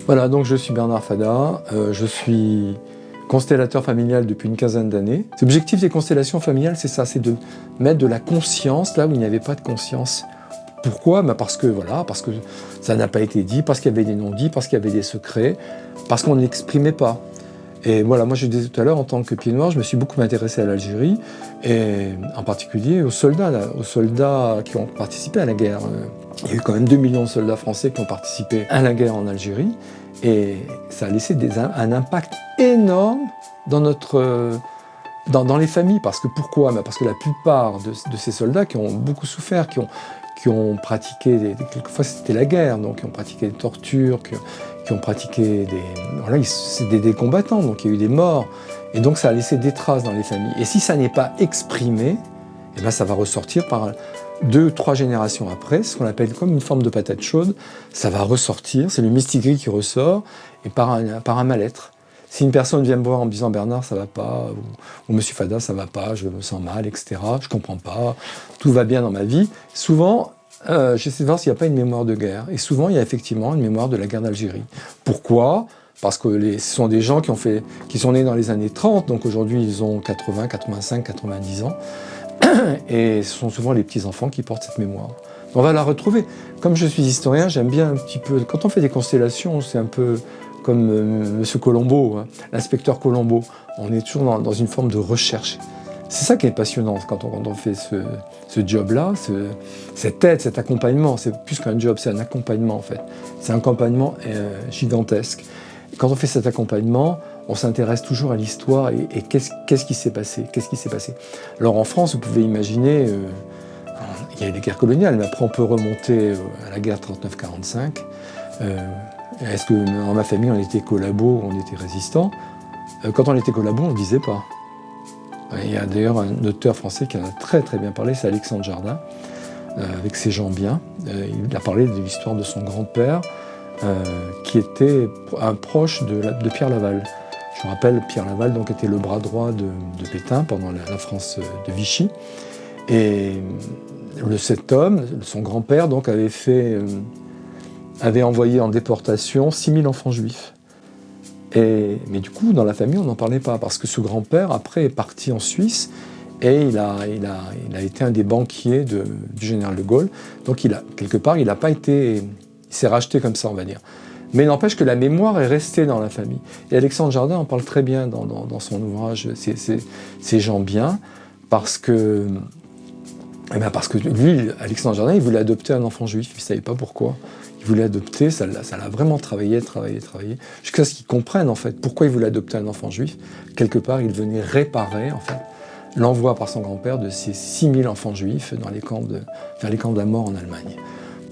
Voilà, donc je suis Bernard Fada, je suis constellateur familial depuis une quinzaine d'années. L'objectif des constellations familiales, c'est ça, c'est de mettre de la conscience là où il n'y avait pas de conscience. Pourquoi? Parce que ça n'a pas été dit, parce qu'il y avait des non-dits, parce qu'il y avait des secrets, parce qu'on ne l'exprimait pas. Et voilà, moi je disais tout à l'heure, en tant que pied noir, je me suis beaucoup intéressé à l'Algérie, et en particulier aux soldats qui ont participé à la guerre. Il y a eu quand même 2 millions de soldats français qui ont participé à la guerre en Algérie, et ça a laissé un impact énorme dans les familles. Parce que pourquoi? Parce que la plupart de ces soldats qui ont beaucoup souffert, qui ont pratiqué, quelquefois c'était la guerre, donc qui ont pratiqué des tortures, qui ont pratiqué c'est des combattants, donc il y a eu des morts, et donc ça a laissé des traces dans les familles. Et si ça n'est pas exprimé, eh ben ça va ressortir par 2 ou 3 générations après, ce qu'on appelle comme une forme de patate chaude, ça va ressortir, c'est le mistigris qui ressort, et par un mal-être. Si une personne vient me voir en me disant « Bernard, ça va pas » ou « Monsieur Fada, ça va pas, je me sens mal, etc. » Je comprends pas, tout va bien dans ma vie. Souvent, j'essaie de voir s'il n'y a pas une mémoire de guerre. Et souvent, il y a effectivement une mémoire de la guerre d'Algérie. Pourquoi? Parce que ce sont des gens qui sont nés dans les années 30, donc aujourd'hui ils ont 80, 85, 90 ans. Et ce sont souvent les petits-enfants qui portent cette mémoire. On va la retrouver. Comme je suis historien, j'aime bien un petit peu... Quand on fait des constellations, c'est un peu comme Monsieur Colombo, hein, l'inspecteur Colombo. On est toujours dans une forme de recherche. C'est ça qui est passionnant quand on fait ce job-là, cette aide, cet accompagnement. C'est plus qu'un job, c'est un accompagnement en fait. C'est un accompagnement gigantesque. Quand on fait cet accompagnement, on s'intéresse toujours à l'histoire et qu'est-ce qui s'est passé? Qu'est-ce qui s'est passé? Alors en France, vous pouvez imaginer, il y a eu des guerres coloniales, mais après on peut remonter à la guerre 39-45. Est-ce que dans ma famille on était collabos, on était résistants? Quand on était collabos, on ne le disait pas. Il y a d'ailleurs un auteur français qui en a très très bien parlé, c'est Alexandre Jardin, avec ses gens bien. Il a parlé de l'histoire de son grand-père, qui était un proche de Pierre Laval. Je vous rappelle, Pierre Laval donc, était le bras droit de Pétain pendant la France de Vichy. Et cet homme, son grand-père, donc, avait envoyé en déportation 6000 enfants juifs. Mais du coup, dans la famille, on n'en parlait pas, parce que ce grand-père, après, est parti en Suisse, et il a été un des banquiers du général de Gaulle. Donc, quelque part, il n'a pas été... Il s'est racheté comme ça, on va dire. Mais n'empêche que la mémoire est restée dans la famille. Et Alexandre Jardin en parle très bien dans son ouvrage « Ces gens bien », parce que lui, Alexandre Jardin, il voulait adopter un enfant juif, il ne savait pas pourquoi. Il voulait adopter, ça l'a vraiment travaillé, jusqu'à ce qu'il comprenne en fait pourquoi il voulait adopter un enfant juif. Quelque part, il venait réparer en fait l'envoi par son grand-père de ces 6000 enfants juifs vers les camps de la mort en Allemagne.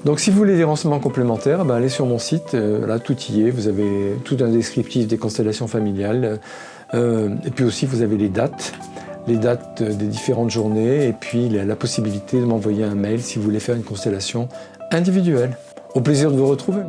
Donc si vous voulez des renseignements complémentaires, allez sur mon site, là tout y est, vous avez tout un descriptif des constellations familiales, et puis aussi vous avez les dates des différentes journées, et puis la possibilité de m'envoyer un mail si vous voulez faire une constellation individuelle. Au plaisir de vous retrouver.